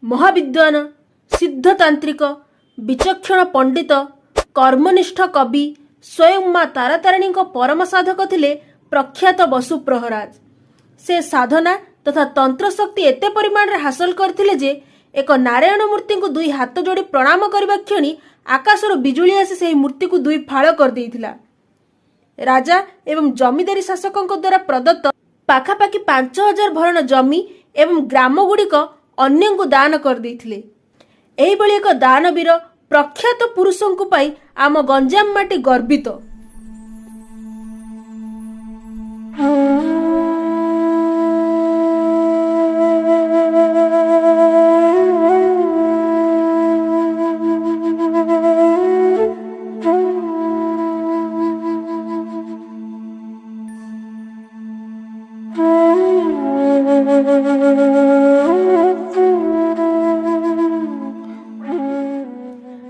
महाविद्वान, सिद्धतांत्रिक, विचक्षण पंडित, कर्मनिष्ठ कवि, स्वयं माँ तारातारिणी परम साधक थिले प्रख्यात बसु प्रहराज। से साधना तथा तंत्र शक्ति एते परिमाण रे हासिल करथिले जे एक नारायण मूर्ति को दुई हाथ जोड़ी प्रणाम करबा क्षणी आकाशर बिजुली आसी से मूर्ति को दुई फाड़ कर देइथिला। राजा एवं जमीदारी शासकों द्वारा प्रदत्त पाखापाखि 5000 भरण जमी एवं ग्राम गुड़िक अन्य को दान कर देइथिले। एही बळी एक दानवीर प्रख्यात पुरुषों को पाई आम गंजाम माटी गर्वित।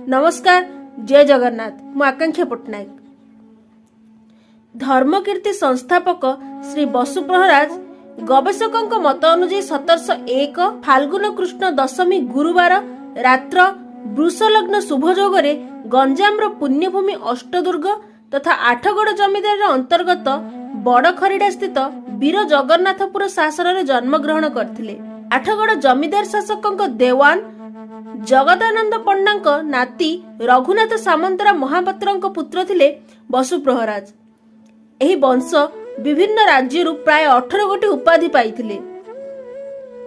नमस्कार, जय जगन्नाथ। मु आकांक्षा पट्टनायक। धर्मकीर्ति संस्थापक श्री बसु प्रहराज गवेषकों मत अनुଯାयी 1701 फाल्गुन कृष्ण दशमी गुरुवार रात्र वृषलग्न शुभयोगे गंजाम पुण्यभूमि अष्टदुर्ग तथा आठगड़ जमीदार अंतर्गत बड़खरीडा स्थित वीर जगन्नाथपुर शासन में जन्मग्रहण करथिले। आठगड़ जमीदार शासकों देवान जगदानंद पंडा नाती रघुनाथ सामंतरा महापात्र पुत्र थिले बसु प्रहराज। एही वंश विभिन्न राज्यरू प्राय 18 गोटी उपाधि पाइथिले।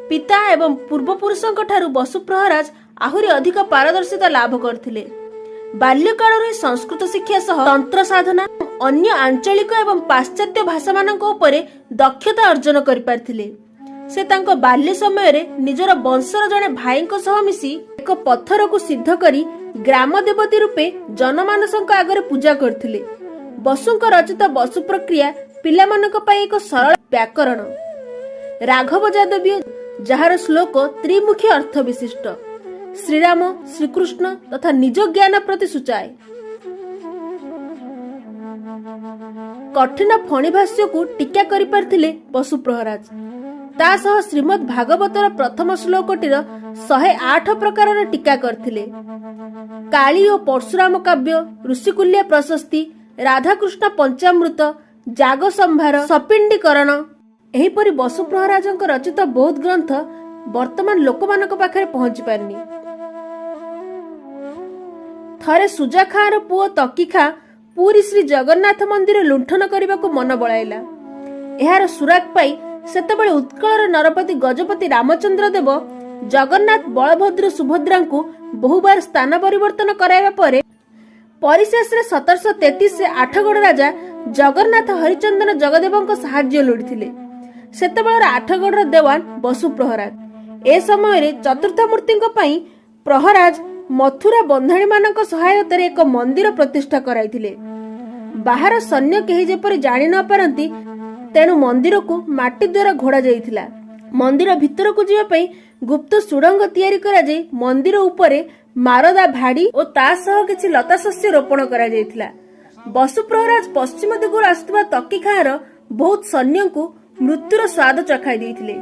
पिता एवं पूर्वपुरुषों ठारू बसु प्रहराज आहुरी अधिक पारदर्शिता लाभ करथिले। बाल्यकाल संस्कृत शिक्षा सह तंत्र साधना अन्य आंचलिक एवं पाश्चात्य भाषा मानक उपरे दक्षता अर्जन करि पारथिले। से तांको बाल्य समय रे निजर वंशर जने भाई सह मिसी एक पत्थर को सिद्ध करी ग्राम देवती रूपे जनमानसंक आगरे पूजा करथिले। बसुंक रचित बसु प्रक्रिया पिलामानक पई एक सरल व्याकरण। राघव यादवीय जहार श्लोक त्रिमुखी अर्थ विशिष्ट, श्रीराम श्रीकृष्ण तथा निज ज्ञान प्रति सूचाए। कठिन फणी भाष्य को टीका करि पारथिले बसु प्रहराज। ता सह श्रीमद् भागवतर प्रथम श्लोकटीर 108 प्रकार टीका करथिले। काली और परशुराम काव्य, ऋषिकुल्य प्रशस्ति, राधाकृष्ण पंचामृत, जाग संभार, सपिंडीकरण एहीपरि बसु प्रहराजक रचित बहुत ग्रंथ वर्तमान लोकमानक पाखरे पहुंची पारनी। थरे सुजा खार पुओ तकी खा पूरी श्री जगन्नाथ मंदिर लुंठन करने को मन बलाइला। एहार सुराग पाई सेतबेले उत्कलर नरपति गजपति रामचंद्र देव जगन्नाथ बलभद्र सुभद्रा को बहुबार स्थान परिवर्तन कराइबा परे परिशेष 1733 से आठगड़ राजा जगन्नाथ हरिचंदन जगदेव साहाय्य लोड़िथिले। सेतबेलर आठगड़ देवान बसु प्रहराज। ए समय रे चतुर्थ मूर्ति पई प्रहराज मथुरा बंधाणी मानक सहायतार एक मंदिर प्रतिष्ठा कराइथिले। बाहर सैन्य केही जेपरि जानि न पारंती तेणु मंदिर को माटी द्वारा घोड़ा जाइथिला। मंदिर भितर को जीवा पई गुप्त सुड़ंग तैयारी करा जाई मंदिर उपरे मारदा भाड़ी और ता सह किछि लता शस्य रोपण करा जाइथिला। बसु प्रहराज पश्चिम दिगुर आसुवा तकी खार बहुत सैन्य को मृत्युर स्वाद चखाई देइथिले।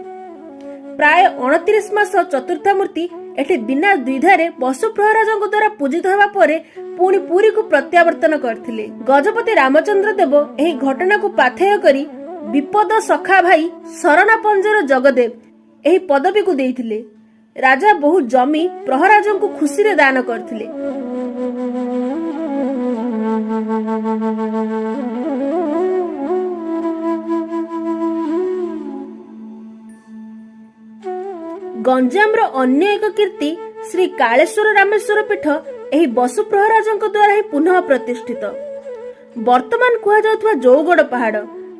प्राय 29 मास चतुर्थ मूर्ति एठी बिना द्विधारे बसु प्रहराजक द्वारा पूजित होबा परे पुणी पुरी को प्रत्यावर्तन करथिले। गजपति रामचंद्र देव एही घटना को पाथेय करी विपद सखा भाई शरणा पंजर जगदेव एही पदवी को देइथिले। राजा बहु जमी प्रहराजन को खुशी रे दान करथिले। गंजाम रो अन्य एक कीर्ति श्री कालेश्वर रामेश्वर पीठ एही बसु प्रहराजन द्वारा ही पुनः प्रतिष्ठित। वर्तमान कुहा जाउथवा जौगड़ पहाड़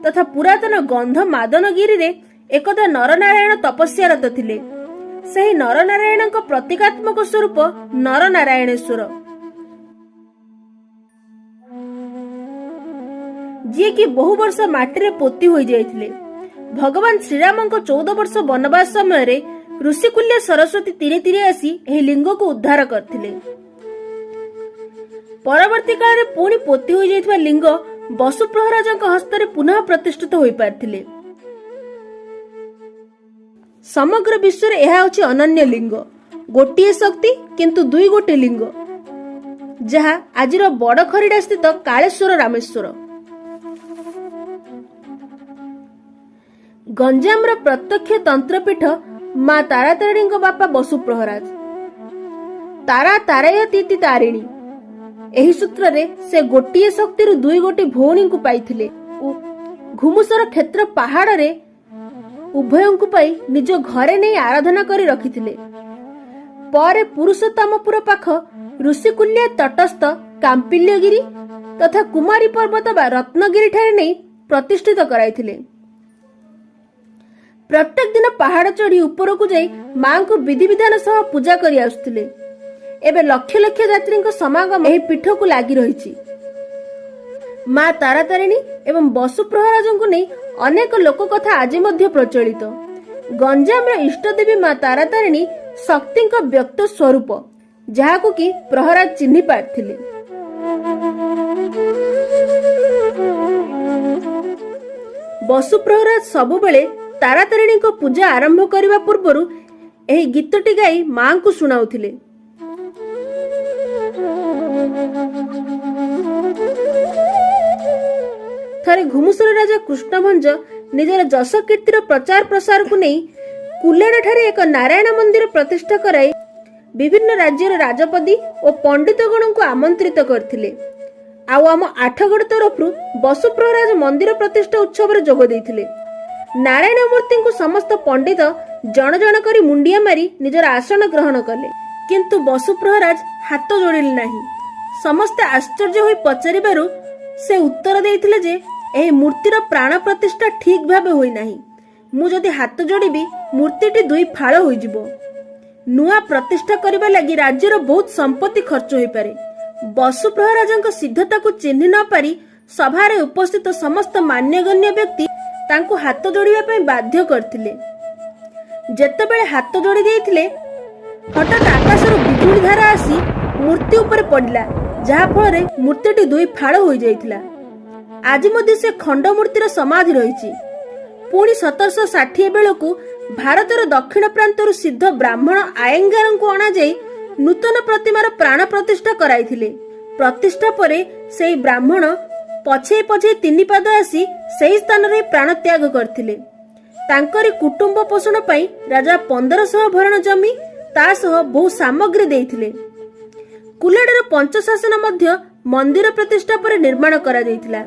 तथा पुरातन गंध मादनगिरी रे एकदा नरनारायण तपस्यारत थिले। सही नरनारायण प्रतीकात्मक स्वरूप नरनारायणेश्वर जी की बहु वर्ष माटी पोती हो जाइथिले। भगवान श्रीराम 14 वर्ष वनवास समय रे ऋषिकुल्य सरस्वती तीरे तीरे आसी एही लिंग को उद्धार करथिले। परवर्ती काल रे पुणी पोती हो जाइथिबा लिंग बसु प्रहराजक हस्तरे पुनः प्रतिष्ठित होई पारथिले। समग्र विश्व रे एहा होछि अनन्य लिंग। गोटे शक्ति किंतु दुई गोटे लिंग, जहा आज बड़ खरीडा स्थित कालेश्वर रामेश्वर। गंजाम प्रत्यक्ष तंत्रपीठ मां तारातारिणी बापा बसु प्रहराज, तारा तारायती तारिणी। एही सूत्र रे से गोटे शक्ति रु दुई गोटे भौणी को पाइथिले। घुमुसर क्षेत्र पहाड़ रे उभयों को पाई निज घरे नहीं आराधना करी रखिथिले। पर पुरुषोत्तमपुर पाख ऋषिकुल्या तटस्थ कांपिल्यगिरी तथा कुमारी पर्वत बा रत्नगिरी ठारे नहीं प्रतिष्ठित कराइथिले। प्रत्येक दिन पहाड़ चढ़ी ऊपर को जाई मां को विधि विधान सह पूजा करी आसुथिले। एबे लक्ष लक्ष यात्री समागम एही पीठ को लागी रही। मां तारातारिणी एवं बसु प्रहराज को नहीं अनेक लोक कथा आज मध्य प्रचलित। गंजाम इष्ट देवी मां तारातारिणी शक्ति व्यक्त स्वरूप, जहाकू कि प्रहराज चिन्हि पारथिले। बसु प्रहराज सबुबेले तारातारिणी को पूजा आरंभ करने पूर्व एही गीतटी गाई मां को सुनाउथिले। थरे घुमुसर राजा कृष्णभंज निजर जश कीर्तिर प्रचार प्रसार को नहीं कुलेड़ ठारे एक नारायण मंदिर प्रतिष्ठा कराई विभिन्न राज्यर राजपदी और पंडितगण को आमंत्रित करथिले। आउ आम आठगड़ तरफ बसु प्रहराज मंदिर प्रतिष्ठा उत्सव जोग देइथिले। नारायण मूर्ति को समस्त पंडित जन जन करी मुंडिया मारी निजर आसन ग्रहण कले, किंतु बसु प्रहराज हाथ जोड़िले नहीं। समस्ते आश्चर्य होई पचारिबारु से उत्तर देइथिले जे एही मूर्तिर प्राण प्रतिष्ठा ठीक भाबे होई नाही। मु जदि हाथ जोड़िबी मूर्तिटी दुई फाळ होई जिवो। नुआ प्रतिष्ठा करबा लागि राज्यर बहुत संपत्ति खर्च होई पारे। बसु प्रहराजक सिद्धता को चिन्हि न पारी सभारे उपस्थित समस्त मान्यगण्य व्यक्ति तांको हाथ जोड़िबा पई बाध्य करथिले। जेतेबेले हाथ जोड़ी देइथिले हठात आकाशर बिजुली धारा आसी मूर्ति ऊपर पड़िला, जहा फल मूर्तिटी दुई फाड़ हो जाइथिला। आज मध्य से खंड मूर्तिर समाधि रही। पुणी 1760 बेलू भारतर दक्षिण प्रांतर सिद्ध ब्राह्मण आयंगार को अणा जाई नूतन प्रतिमार प्राण प्रतिष्ठा कराइथिले। प्रतिष्ठा परे सेई ब्राह्मण पछे पछे 3 पाद आसी सेही स्थान रे प्राण त्याग करथिले। तांकरी कुटुंब पोषण पाई राजा 1500 भरण जमी ता सह बहु सामग्री देइथिले। कुलेडर पंचशासन मध्य मंदिर प्रतिष्ठा पर निर्माण करा जाइथिला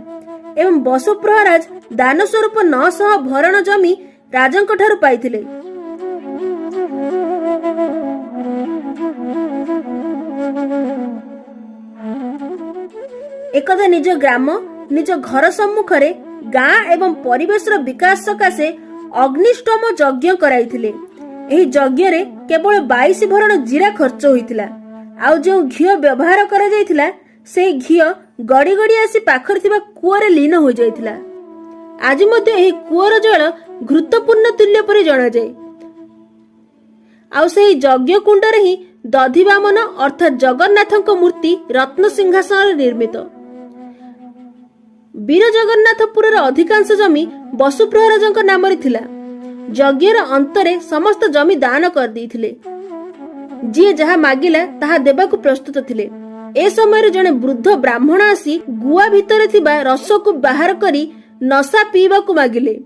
एवं बसु प्रहराज दान स्वरूप 900 भरण जमी राजंक ठारू पाइथिले। एकदा निज ग्राम निज घर सम्मुखरे गाँ एवं परिवेश विकास सकाशे अग्निष्टोम यज्ञ कराइथिले। एही यज्ञ रे केवल 22 भरण जीरा खर्च होइथिला। आउ जो घिओ व्यवहार करा जाइथिला से घिओ गड़ी गड़ी आसी पाखर थिबा कुआरे लीन हो जाइथिला। आज मध्य एही कुआर जल घृतपूर्ण तुल्य परि जणा जाय। आउ सेही यज्ञ कुंड रे ही दधिवामन अर्थात जगन्नाथक मूर्ति रत्न सिंहासन निर्मित। वीर जगन्नाथपुर अधिकांश जमी बसु प्रहराजक नाम थिला। यज्ञर अंतरे समस्त जमी दान कर देइथिले। जी जहा मागिला ताहा देबाकू प्रस्तुत थिले। ए समय जने वृद्ध ब्राह्मण आसी गुआ भितर थिबा रस को बाहर करी नशा पीबाकू मागिले।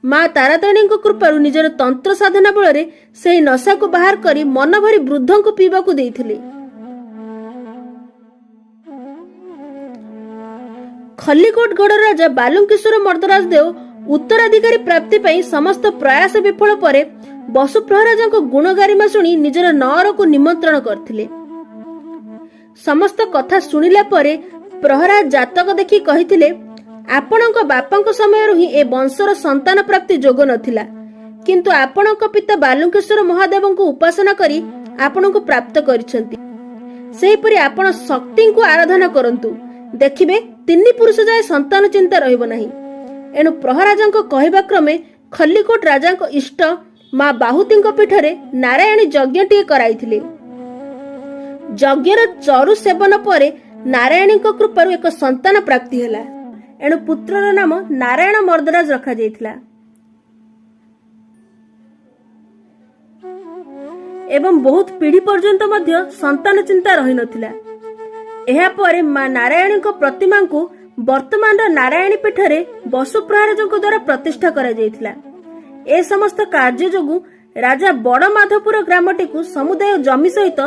मां तारातारिणी कृपारू निजर तंत्र साधना बल से नशा को बाहर करी मन भरी वृद्ध को पीबाकू देइथिले। खल्लीकोटगढ़ राजा बालुकेश्वर मर्दराज देव उत्तराधिकारी प्राप्ति पई समस्त प्रयास विफल परे बसु प्रहराजक गुण गारिमा शुणी निजर नअर को निमंत्रण करथिले। समस्त कथा सुनिला परे प्रहराज जातक देखि कहिथिले, आपणक बापांक समय ही ए वंशर संतान प्राप्ति जोग नथिला, किंतु आपणक पिता बालुकेश्वर महादेव को उपासना करी आपणक प्राप्त करिसंती। सेहिपरि आपण शक्ति को आराधना करंतु, देखिबे 3 पुरुष जाय संतान चिंता रहिबो नाही। एणु प्रहराजक कहवा क्रमे खल्लीकोट राजाक इष्ट मां बाहुतीक पीठरे नारायणी यज्ञ कराइथिले। यज्ञर चरु सेवन परे नारायणी कृपारू एक संतान प्राप्ति हैला। एणु पुत्रर नाम नारायण मर्दराज रखा जाइथिला। एवं बहुत पीढ़ी पर्यंत मध्य संतान चिंता रही नथिला। एहा परे मां नारायणी प्रतिमा को वर्तमान नारायणी पीठ रे बसु प्रहराज द्वारा प्रतिष्ठा करा जायतिला। ए समस्त कार्य जोगु राजा बड़ माधवपुर ग्रामटी को समुदाय जमी सहित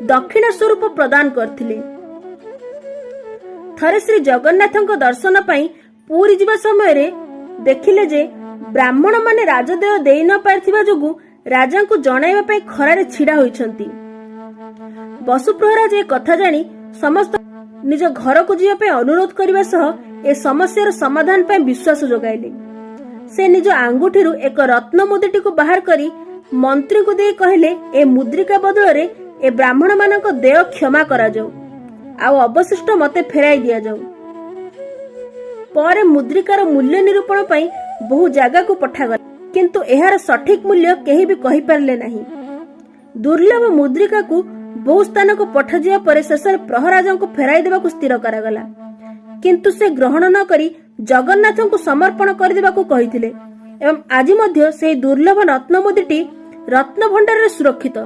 दक्षिण स्वरूप प्रदान करथिले। थरे श्री जगन्नाथଙ୍କ दर्शन पाई पूरी जीवा समय रे देखिले जे ब्राह्मण माने राजदेय देई न पारथिबा जोगु राजा को जणाइबा पाई खरारे छिड़ा होइछंती। बसु प्रहराज ए कथा जानी समस्त निज घर को जीवा पाई अनुरोध करबा सह ए समस्यार समाधान पाई विश्वास जोगाइले। से निज आंगुठीरु एक रत्न मुद्रिटी को बाहर करी मंत्री को दे कहले ए मुद्रिका बदल रे ए ब्राह्मण मानक देय क्षमा करा जाऊ आउ अवशिष्ट मते फेराई दिया जाऊ। पर मुद्रिकार मूल्य निरूपण पाई बहु जगह को पठागला, किंतु एहार सठिक मूल्य केही भी कहि पारले नहीं। दुर्लभ मुद्रिका को बहु स्थान को पठा जिया पर शेष प्रहराज को फेराई देवा को स्थिर करागला, किंतु से ग्रहण न करी जगन्नाथ को समर्पण कर देवा को कहिथिले एवं आज मध्य से दुर्लभ रत्न मुद्रिटी रत्न भंडार रे सुरक्षित।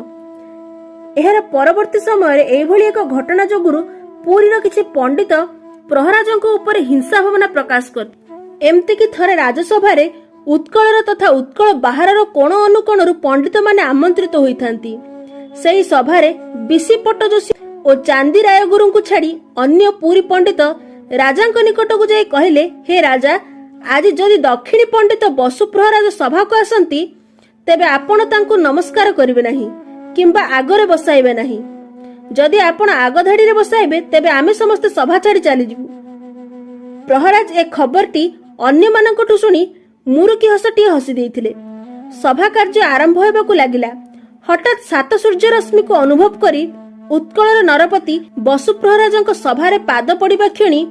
एहार परवर्ती समय एभली एक घटना जोगुरु पुरीर किछि पंडित प्रहराजଙ୍କ ऊपर हिंसा भावना प्रकाश कर एमती कि थरे राजसभा रे उत्कलर तथा उत्कल बाहरर कोण अनुकोणरू पंडित माने आमंत्रित होइथांती। सेही सभा रे बिसी पट्टजोशी और चांदी राय गुरु को छाड़ी अन्य पुरी पंडित राजांक निकट को जाई कहले, हे राजा, आज जदि दक्षिणी पंडित बसु प्रहराज सभा को आसंती तेबे आपण तांको नमस्कार करिवे नाही किंबा आगरे बसाइबे नाही। जदि आपण आग धाड़ी रे बसाइबे तेबे आमे समस्त सभा छाड़ी चली जिवु। प्रहराज ए खबरटी अन्य मानकटु सुनी मुरुकी हसटी हसी देइथिले। सभा कार्य आरंभ हेबाकु लागिला। हठात सात सूर्य रश्मि को अनुभव करी उत्कलर नरपति बसु प्रहराजଙ୍କ सभारे पाद पड़िबा क्षणी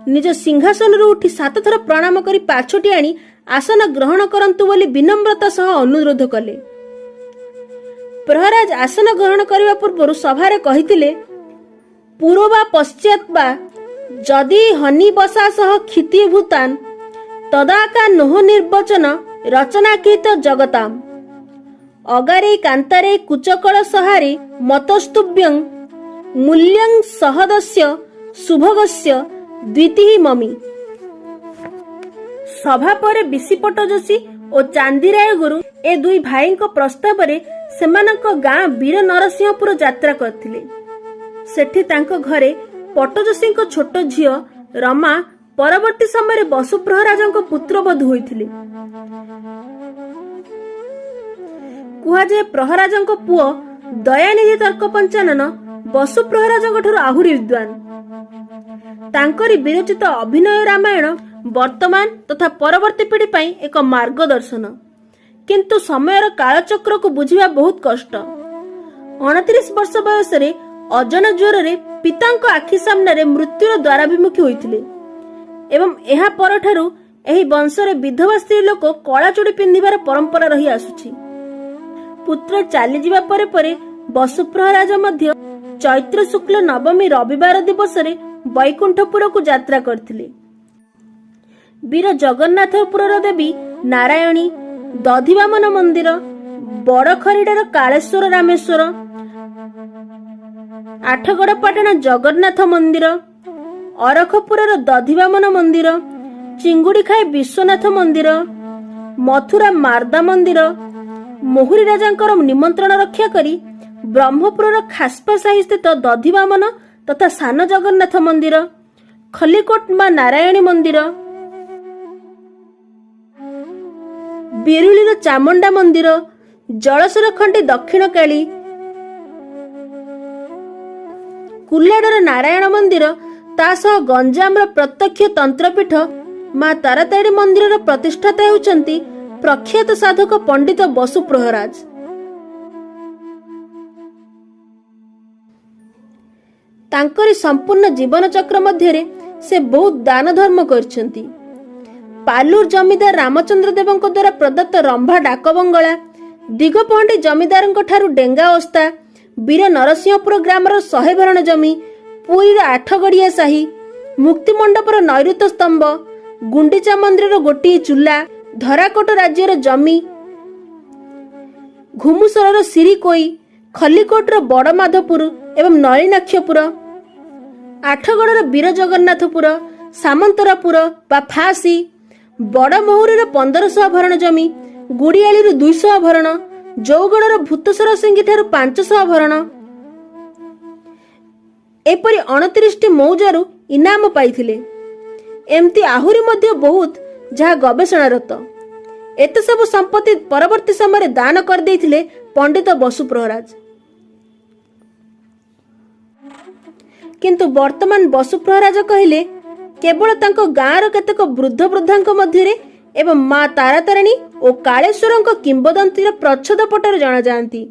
निज सिंहासन रु उठी 7 थर प्रणाम करी पाछोटी आनी आसन ग्रहण करंतु बोली विनम्रता सह अनुरोध कले। प्रहराज आसन ग्रहण करबा पूर्व सभारे कहिथिले, पूर्व बा पश्चात बा जदि हनी बसा सह क्षिति भूतान तदाका नोह निर्वचन रचनाकृत जगताम अगारे कांतारे कुचकल सहारे मतस्तुभ्यं मूल्यं सहदस्य शुभगस्य द्वितीय ममी। सभा पर बिसीपट जोशी और चांदीराय गुरु ए दुई भाई प्रस्ताव रे सेमानक गाँ वीर नरसिंहपुर यात्रा करथिले। सेठी तांको घरे पट्टजोशी छोट झियो रमा परवर्ती समय बसु प्रहराज पुत्र बधू होइथिले। कुहाजे प्रहराज पुओ दयानिधि तर्क पंचानन बसु प्रहराज आहुरी विद्वान। तांकरी विरचित अभिनय रामायण वर्तमान तथा परवर्ती पीढ़ी पाई एक मार्गदर्शन, किंतु समयर कालचक्र को बुझिबा बहुत कष्ट। 29 वर्ष बयस रे अजन ज्वर रे पितांक आखि सामने रे मृत्युर द्वाराभिमुखी होइथिले एवं एहा परठारु एही वंशरे विधवा स्त्री लोक कला चूड़ी पिंधिबार परंपरा रही आसुछि। पुत्र चली जिबा परे परे बसु प्रहराज मध्य चैत्र शुक्ल नवमी रविवार दिवस रे बैकुंठपुर को यात्रा करथिले। वीर जगन्नाथपुर देवी नारायणी, दधिवामन मंदिर, बड़खरीडार कालेश्वर रामेश्वर, आठगड़पाटना जगन्नाथ मंदिर, अरखपुर दधिवामन मंदिर, चिंगुड़ीखाई विश्वनाथ मंदिर, मथुरा मारदा मंदिर, मोहुरी राजांकर निमंत्रण रक्षा करी ब्रह्मपुर खासपा साही स्थित दधिवामन तथा सान जगन्नाथ मंदिर, खलिकोट मां नारायणी मंदिर, बिरुलीर चामुंडा मंदिर, जलसर खंडी दक्षिण काली, कुल्लाडर नारायण मंदिर तासह गंजामर प्रत्यक्ष तंत्रपीठ मां तारातारिणी मंदिर प्रतिष्ठाता हेउचंती प्रख्यात साधक पंडित बसु प्रहराज। तांकरी संपूर्ण जीवन चक्र मध्य से बहुत दान धर्म करछंती। पालूर जमीदार रामचंद्र देवଙ୍କ द्वारा प्रदत्त रंभा डाक बंगला, दिगपहंडी जमीदारଙ୍କ ठारू डेंगा ओस्ता, वीर नरसिंहपुर ग्रामर 100 भरण जमी, पुरीर 8 गड़िया साही, मुक्ति मंडपर नैऋत्य स्तंभ, गुंडीचा मंदिर गोटी चूला, धराकोट राज्यर जमी, घुमुसर सिरिकोई, ଖଲିକୋଟର ବଡ଼ମାଧପୁର ଏବଂ ନଳିନାକ୍ଷପୁର, ଆଠଗଡ଼ର ବୀର ଜଗନ୍ନାଥପୁର, ସାମନ୍ତରାପୁର ବା ଫାସି, ବଡ଼ମହୁରୀର 1500 ଭରଣ ଜମି, ଗୁଡ଼ିଆଳିରୁ 200 ଭରଣ, ଜଉଗଡ଼ର ଭୂତସର ସିଂଘି ଠାରୁ 500 ଭରଣ, ଏପରି 29ଟି ମୌଜାରୁ ଇନାମ ପାଇଥିଲେ। ଏମିତି ଆହୁରି ମଧ୍ୟ ବହୁତ ଯାହା ଗବେଷଣାରତ। ଏତେ ସବୁ ସମ୍ପତ୍ତି ପରବର୍ତ୍ତୀ ସମୟରେ ଦାନ କରିଦେଇଥିଲେ ପଣ୍ଡିତ ବସୁ ପ୍ରହରାଜ। କିନ୍ତୁ ବର୍ତ୍ତମାନ ବସୁ ପ୍ରହରାଜ କହିଲେ କେବଳ ତାଙ୍କ ଗାଁର କେତେକ ବୃଦ୍ଧ ବୃଦ୍ଧାଙ୍କ ମଧ୍ୟରେ ଏବଂ ମା ତାରାତାରିଣୀ ଓ କାଳେଶ୍ୱରଙ୍କ କିମ୍ବଦନ୍ତୀର ପ୍ରଚ୍ଛଦ ପଟରେ ଜଣାଯାଆନ୍ତି।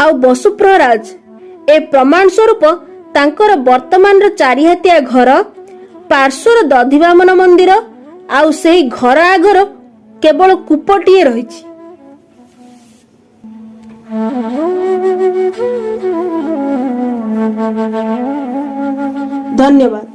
ଆଉ ବସୁ ପ୍ରହରାଜ ଏ ପ୍ରମାଣ ସ୍ୱରୂପ ତାଙ୍କର ବର୍ତ୍ତମାନର ଚାରିହାତିଆ ଘର, ପାର୍ଶ୍ୱର ଦଧିବାମନ ମନ୍ଦିର ଆଉ ସେହି ଘର ଆଗର କେବଳ କୂପଟିଏ ରହିଛି। ଧନ୍ୟବାଦ।